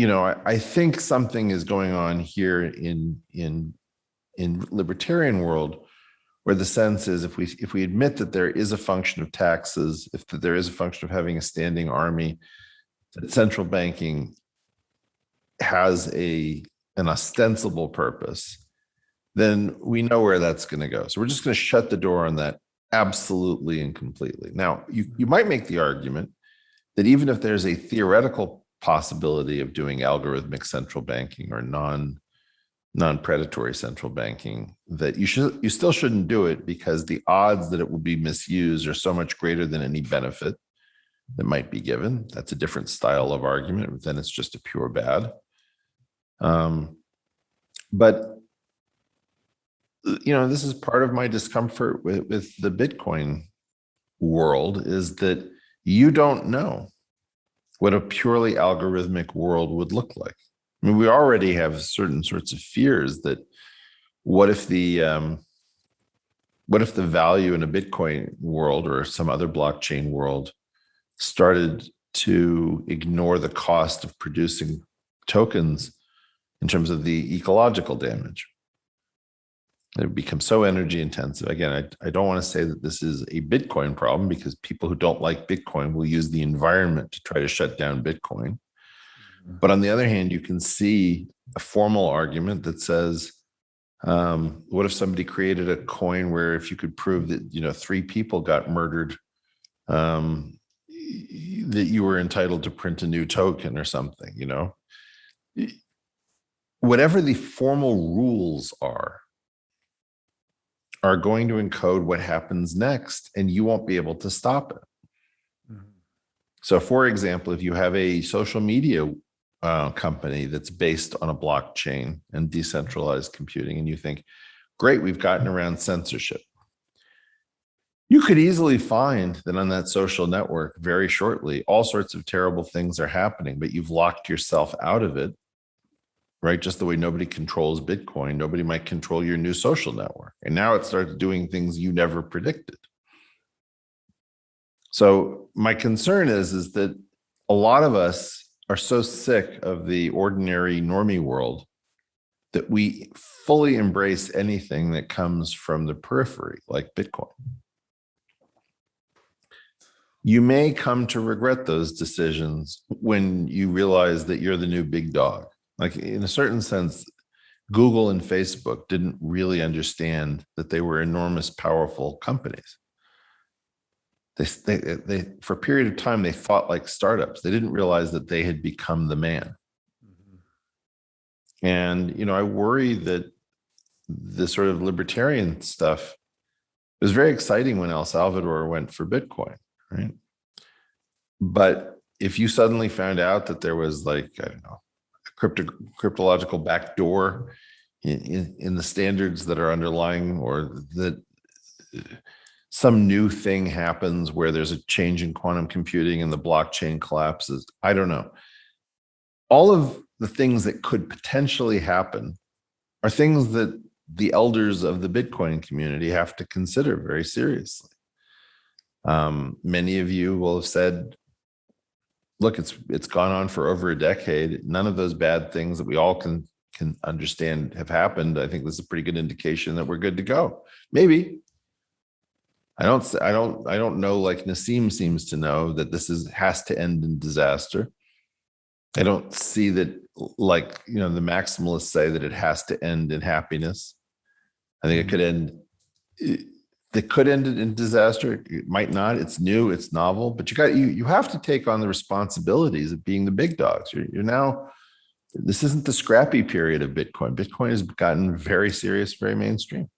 I think something is going on here in libertarian world, where the sense is, if we admit that there is a function of taxes, if there is a function of having a standing army, that central banking has an ostensible purpose, then we know where that's going to go. So we're just going to shut the door on that absolutely and completely. Now, you might make the argument that even if there's a theoretical possibility of doing algorithmic central banking or non-predatory central banking, that you still shouldn't do it, because the odds that it will be misused are so much greater than any benefit that might be given. That's a different style of argument. Then it's just a pure bad. But this is part of my discomfort with the Bitcoin world, is that you don't know what a purely algorithmic world would look like. I mean, we already have certain sorts of fears that what if the value in a Bitcoin world or some other blockchain world started to ignore the cost of producing tokens in terms of the ecological damage? It would become so energy intensive. Again, I don't want to say that this is a Bitcoin problem, because people who don't like Bitcoin will use the environment to try to shut down Bitcoin. But on the other hand, you can see a formal argument that says, what if somebody created a coin where, if you could prove that 3 people got murdered, that you were entitled to print a new token or something? Whatever the formal rules are going to encode what happens next, and you won't be able to stop it. Mm-hmm. So, for example, if you have a social media company that's based on a blockchain and decentralized computing, and you think, great, we've gotten around censorship, you could easily find that on that social network very shortly, all sorts of terrible things are happening, but you've locked yourself out of it, right? Just the way nobody controls Bitcoin, nobody might control your new social network. And now it starts doing things you never predicted. So my concern is that a lot of us are so sick of the ordinary normie world that we fully embrace anything that comes from the periphery, like Bitcoin. You may come to regret those decisions when you realize that you're the new big dog. Like, in a certain sense, Google and Facebook didn't really understand that they were enormous, powerful companies. They for a period of time, they fought like startups. They didn't realize that they had become the man. Mm-hmm. And, I worry that the sort of libertarian stuff, it was very exciting when El Salvador went for Bitcoin, right? But if you suddenly found out that there was, like, I don't know, cryptological backdoor in the standards that are underlying, or that some new thing happens where there's a change in quantum computing and the blockchain collapses, I don't know. All of the things that could potentially happen are things that the elders of the Bitcoin community have to consider very seriously. Many of you will have said, look, it's gone on for over a decade. None of those bad things that we all can understand have happened. I think this is a pretty good indication that we're good to go. Maybe. I don't know, like Nassim seems to know, that this has to end in disaster. I don't see that, like, the maximalists say that it has to end in happiness. I think it could end. It could end in disaster. It might not. It's new. It's novel. But you have to take on the responsibilities of being the big dogs. You're now. This isn't the scrappy period of Bitcoin. Bitcoin has gotten very serious, very mainstream.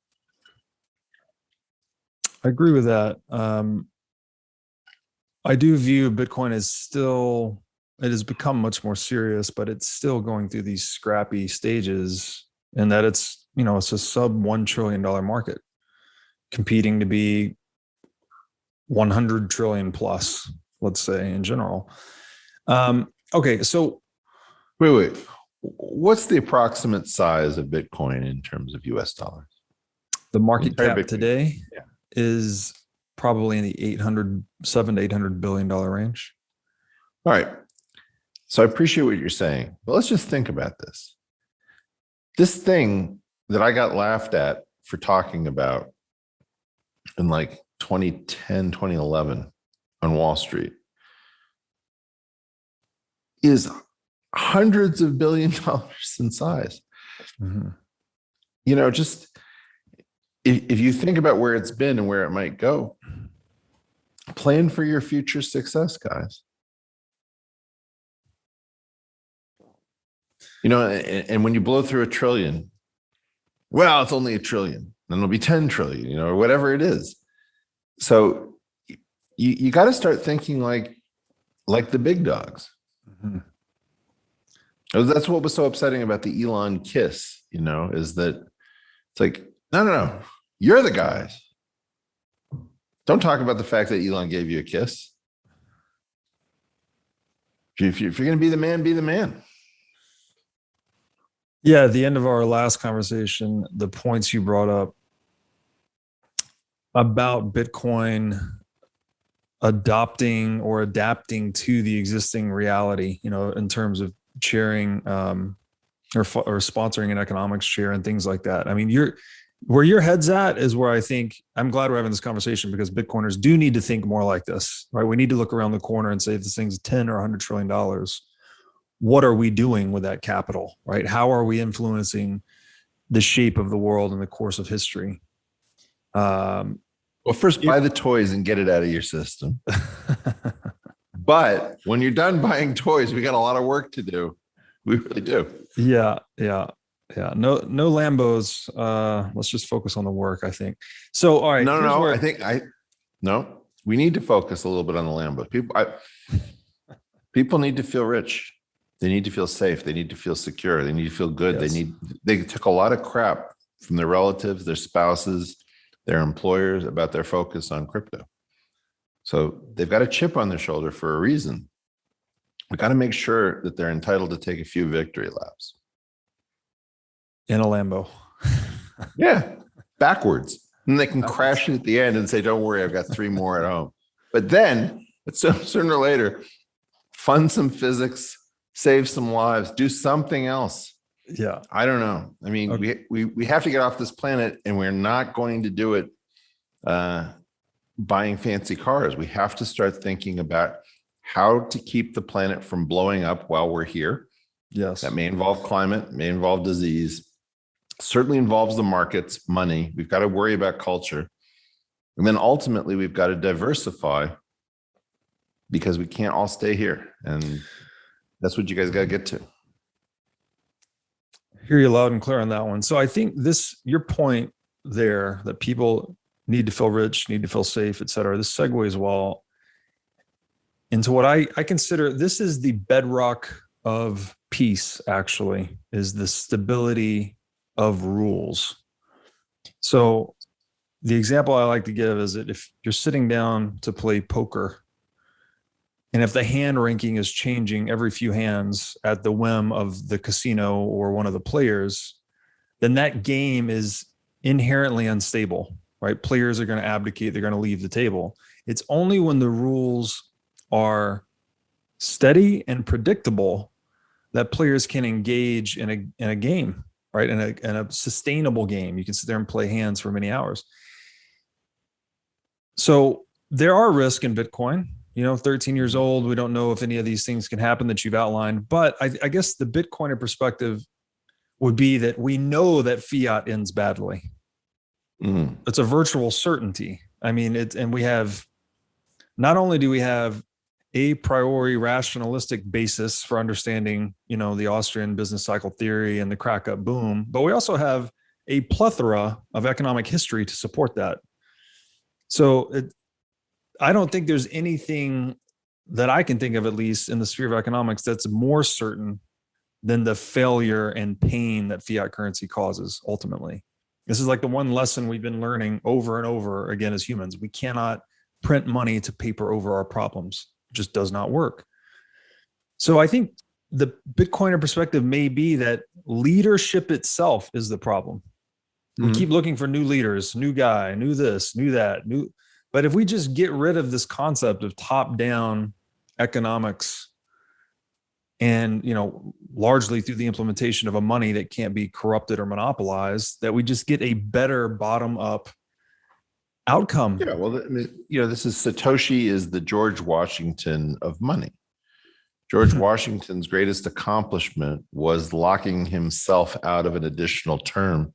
I agree with that. I do view Bitcoin as still, it has become much more serious, but it's still going through these scrappy stages, and that it's, it's a sub $1 trillion market competing to be 100 trillion plus, let's say, in general. Okay, so wait. What's the approximate size of Bitcoin in terms of US dollars? The market cap today is probably in the $700 to $800 billion range. All right. So I appreciate what you're saying, but let's just think about this. This thing that I got laughed at for talking about in like 2010, 2011 on Wall Street is hundreds of billion dollars in size. Mm-hmm. Just if you think about where it's been and where it might go, plan for your future success, guys. And when you blow through $1 trillion, well, it's only $1 trillion, then it'll be 10 trillion, or whatever it is. So you got to start thinking like the big dogs. Mm-hmm. That's what was so upsetting about the Elon kiss, is that it's like, no, you're the guys. Don't talk about the fact that Elon gave you a kiss. If you're going to be the man, be the man. Yeah, at the end of our last conversation, the points you brought up about Bitcoin adopting or adapting to the existing reality, in terms of chairing or sponsoring an economics chair and things like that. I mean, where your head's at is where I think I'm glad we're having this conversation, because Bitcoiners do need to think more like this, right? We need to look around the corner and say, if this thing's 10 or $100 trillion, what are we doing with that capital, right? How are we influencing the shape of the world in the course of history? Well, first buy the toys and get it out of your system. But when you're done buying toys, we got a lot of work to do. We really do. Yeah. No Lambos. Let's just focus on the work, I think. So, all right. No, we need to focus a little bit on the Lambos. People need to feel rich. They need to feel safe. They need to feel secure. They need to feel good. Yes. They took a lot of crap from their relatives, their spouses, their employers about their focus on crypto. So they've got a chip on their shoulder for a reason. We got to make sure that they're entitled to take a few victory laps. In a Lambo. Yeah, backwards. And they can crash it at the end and say, don't worry, I've got 3 more at home. But then, sooner or later, fund some physics, save some lives, do something else. Yeah. I don't know. I mean, okay. we have to get off this planet, and we're not going to do it buying fancy cars. We have to start thinking about how to keep the planet from blowing up while we're here. Yes. That may involve climate, may involve disease, certainly involves the markets, money. We've got to worry about culture. And then ultimately, we've got to diversify, because we can't all stay here. And that's what you guys got to get to. Hear you loud and clear on that one. So I think your point there, that people need to feel rich, need to feel safe, et cetera, this segues well into what I consider, this is the bedrock of peace, actually, is the stability of rules. So the example I like to give is that if you're sitting down to play poker, and if the hand ranking is changing every few hands at the whim of the casino or one of the players, then that game is inherently unstable, right? Players are going to abdicate. They're going to leave the table. It's only when the rules are steady and predictable that players can engage in a game, right? In a sustainable game. You can sit there and play hands for many hours. So there are risks in Bitcoin. 13 years old. We don't know if any of these things can happen that you've outlined. But I guess the Bitcoiner perspective would be that we know that fiat ends badly. It's a virtual certainty. I mean, and we have, not only do we have a priori rationalistic basis for understanding, the Austrian business cycle theory and the crack up boom, but we also have a plethora of economic history to support that. So I don't think there's anything that I can think of, at least in the sphere of economics, that's more certain than the failure and pain that fiat currency causes ultimately. This is like the one lesson we've been learning over and over again as humans. We cannot print money to paper over our problems. It just does not work. So I think the Bitcoiner perspective may be that leadership itself is the problem. We keep looking for new leaders, new guy, new this, new that, new. But if we just get rid of this concept of top-down economics and, largely through the implementation of a money that can't be corrupted or monopolized, that we just get a better bottom-up outcome. Yeah, well, this is Satoshi is the George Washington of money. George Washington's greatest accomplishment was locking himself out of an additional term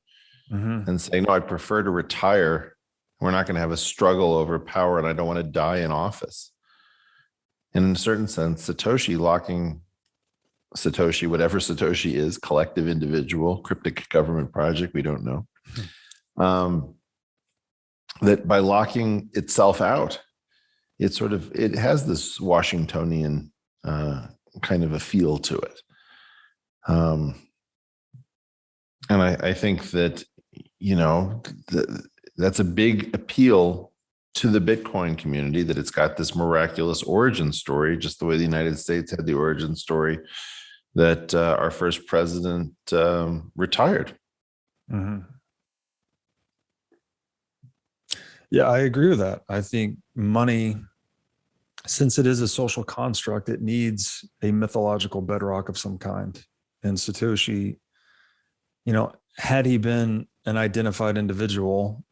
and saying, no, I prefer to retire. We're not going to have a struggle over power, and I don't want to die in office. And in a certain sense, Satoshi locking Satoshi, whatever Satoshi is, collective, individual, cryptic government project, we don't know, that by locking itself out, it has this Washingtonian kind of a feel to it. And I think that, that's a big appeal to the Bitcoin community, that it's got this miraculous origin story, just the way the United States had the origin story that our first president retired. Yeah, I agree with that. I think money, since it is a social construct, it needs a mythological bedrock of some kind. And Satoshi, had he been an identified individual,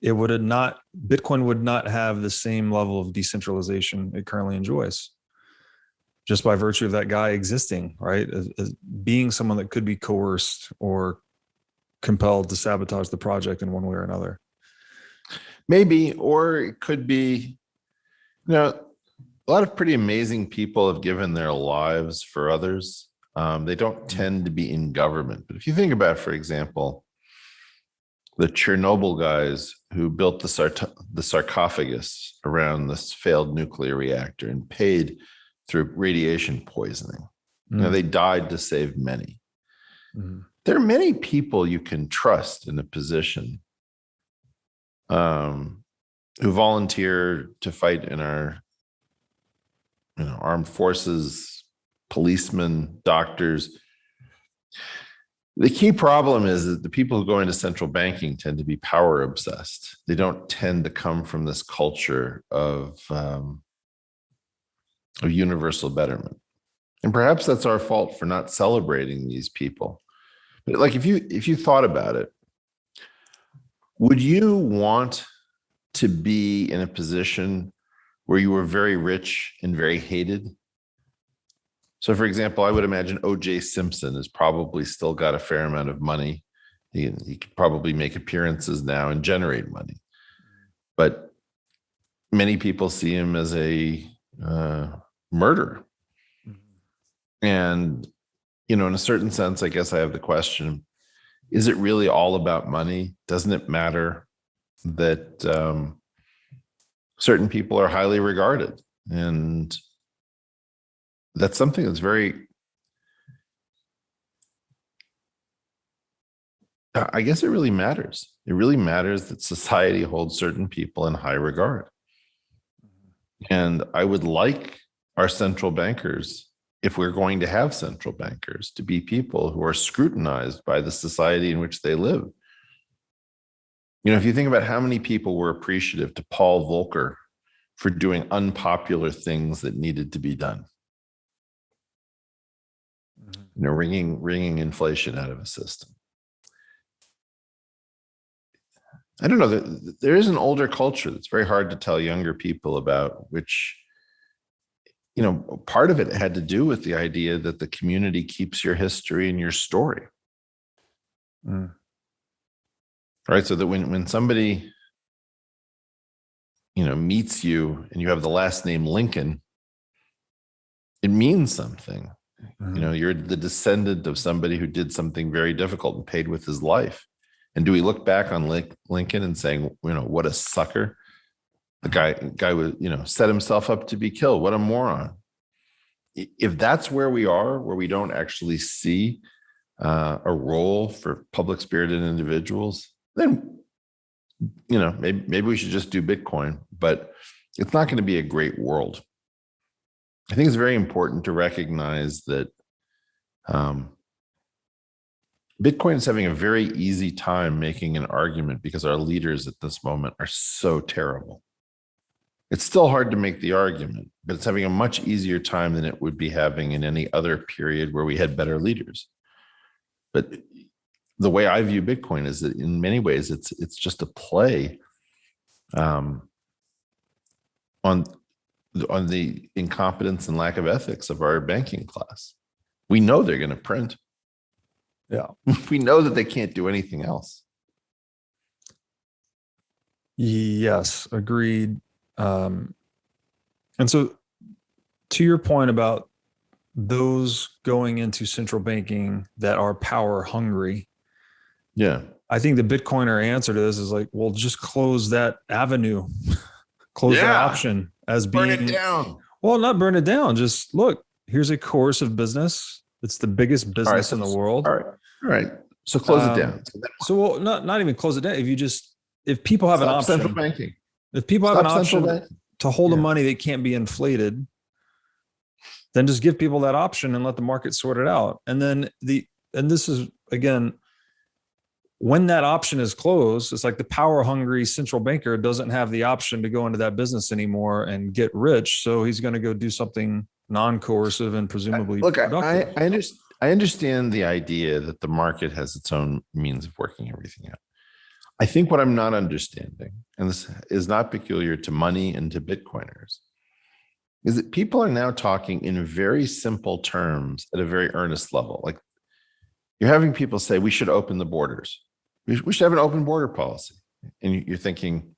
Bitcoin would not have the same level of decentralization it currently enjoys, just by virtue of that guy existing, right? As being someone that could be coerced or compelled to sabotage the project in one way or another. Maybe, or it could be, a lot of pretty amazing people have given their lives for others. They don't tend to be in government. But if you think about, for example, the Chernobyl guys who built the sarcophagus around this failed nuclear reactor and paid through radiation poisoning. They died to save many. There are many people you can trust in a position who volunteer to fight in our armed forces, policemen, doctors. The key problem is that the people who go into central banking tend to be power obsessed. They don't tend to come from this culture of universal betterment. And perhaps that's our fault for not celebrating these people. But like, if you thought about it, would you want to be in a position where you were very rich and very hated? So, for example, I would imagine O.J. Simpson has probably still got a fair amount of money. He could probably make appearances now and generate money. But many people see him as a murderer. And, in a certain sense, I guess I have the question, is it really all about money? Doesn't it matter that certain people are highly regarded? And that's something that's I guess it really matters. It really matters that society holds certain people in high regard. And I would like our central bankers, if we're going to have central bankers, to be people who are scrutinized by the society in which they live. If you think about how many people were appreciative to Paul Volcker for doing unpopular things that needed to be done. Wringing inflation out of a system. I don't know. There is an older culture that's very hard to tell younger people about, which part of it had to do with the idea that the community keeps your history and your story. Right. So that when somebody, meets you and you have the last name Lincoln, it means something. You're the descendant of somebody who did something very difficult and paid with his life. And do we look back on Lincoln and saying, what a sucker? The guy was, set himself up to be killed. What a moron. If that's where we are, where we don't actually see a role for public spirited individuals, then, maybe we should just do Bitcoin, but it's not going to be a great world. I think it's very important to recognize that Bitcoin is having a very easy time making an argument because our leaders at this moment are so terrible. It's still hard to make the argument, but it's having a much easier time than it would be having in any other period where we had better leaders. But the way I view Bitcoin is that in many ways, it's just a play on the incompetence and lack of ethics of our banking class. We know they're going to print. Yeah. We know that they can't do anything else. Yes, agreed. And so to your point about those going into central banking that are power hungry. Yeah. I think the Bitcoiner answer to this is like, well, just close that avenue, close that option as being. Burn it down. Well, not burn it down. Just look, here's a coercive business. It's the biggest business in the world. All right. So close it down. So well, not even close it down. If people have an option, central banking. If people have an option to hold the money that can't be inflated, then just give people that option and let the market sort it out. And then this is again, when that option is closed, it's like the power hungry central banker doesn't have the option to go into that business anymore and get rich. So he's going to go do something non-coercive and presumably productive. I understand the idea that the market has its own means of working everything out. I think what I'm not understanding, and this is not peculiar to money and to Bitcoiners, is that people are now talking in very simple terms at a very earnest level. Like you're having people say, we should open the borders. We should have an open border policy. And you're thinking,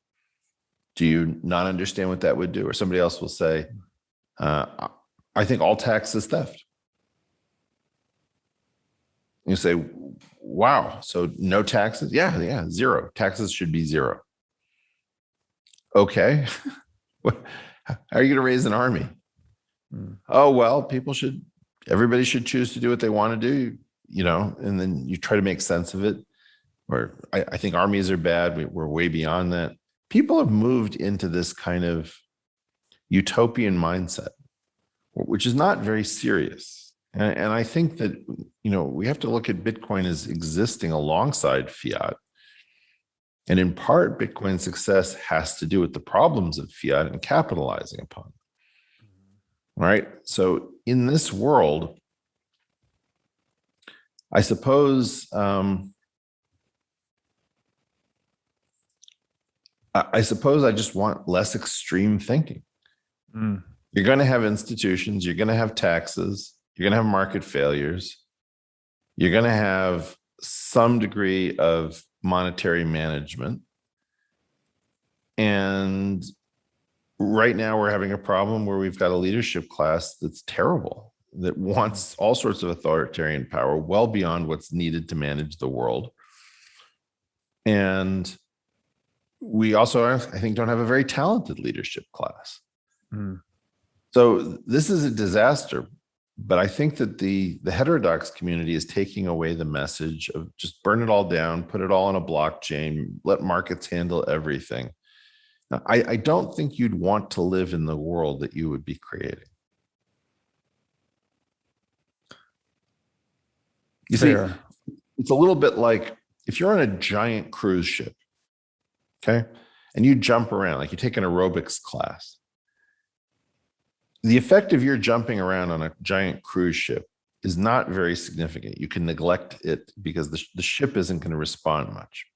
do you not understand what that would do? Or somebody else will say, I think all tax is theft. You say, wow, so no taxes? Yeah, zero. Taxes should be zero. Okay. How are you going to raise an army? Oh, well, everybody should choose to do what they want to do, and then you try to make sense of it. Or I think armies are bad. We're way beyond that. People have moved into this kind of utopian mindset, which is not very serious. And I think that, we have to look at Bitcoin as existing alongside fiat. And in part, Bitcoin's success has to do with the problems of fiat and capitalizing upon them. Right? So in this world, I suppose, I just want less extreme thinking. You're going to have institutions, you're going to have taxes, you're going to have market failures. You're going to have some degree of monetary management. And right now we're having a problem where we've got a leadership class that's terrible, that wants all sorts of authoritarian power well beyond what's needed to manage the world. And we also, I think, don't have a very talented leadership class. So this is a disaster. But I think that the heterodox community is taking away the message of just burn it all down, put it all on a blockchain, let markets handle everything. Now, I don't think you'd want to live in the world that you would be creating. You see, it's a little bit like if you're on a giant cruise ship, okay, and you jump around, like you take an aerobics class. The effect of your jumping around on a giant cruise ship is not very significant. You can neglect it because the ship isn't going to respond much.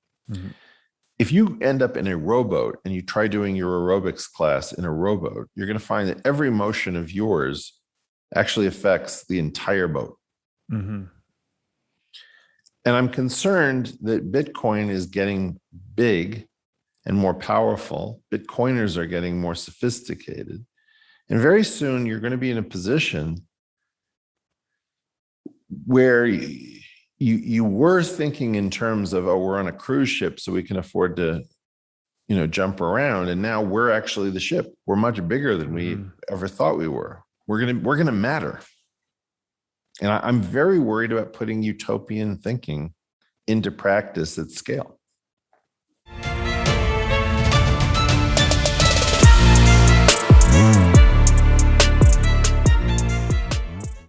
if you end up in a rowboat and you try doing your aerobics class in a rowboat, you're going to find that every motion of yours actually affects the entire boat. Mm-hmm. And I'm concerned that Bitcoin is getting big and more powerful. Bitcoiners are getting more sophisticated. And very soon you're going to be in a position where you were thinking in terms of, oh, we're on a cruise ship, so we can afford to, jump around. And now we're actually the ship. We're much bigger than we ever thought we were. We're going to matter. And I'm very worried about putting utopian thinking into practice at scale.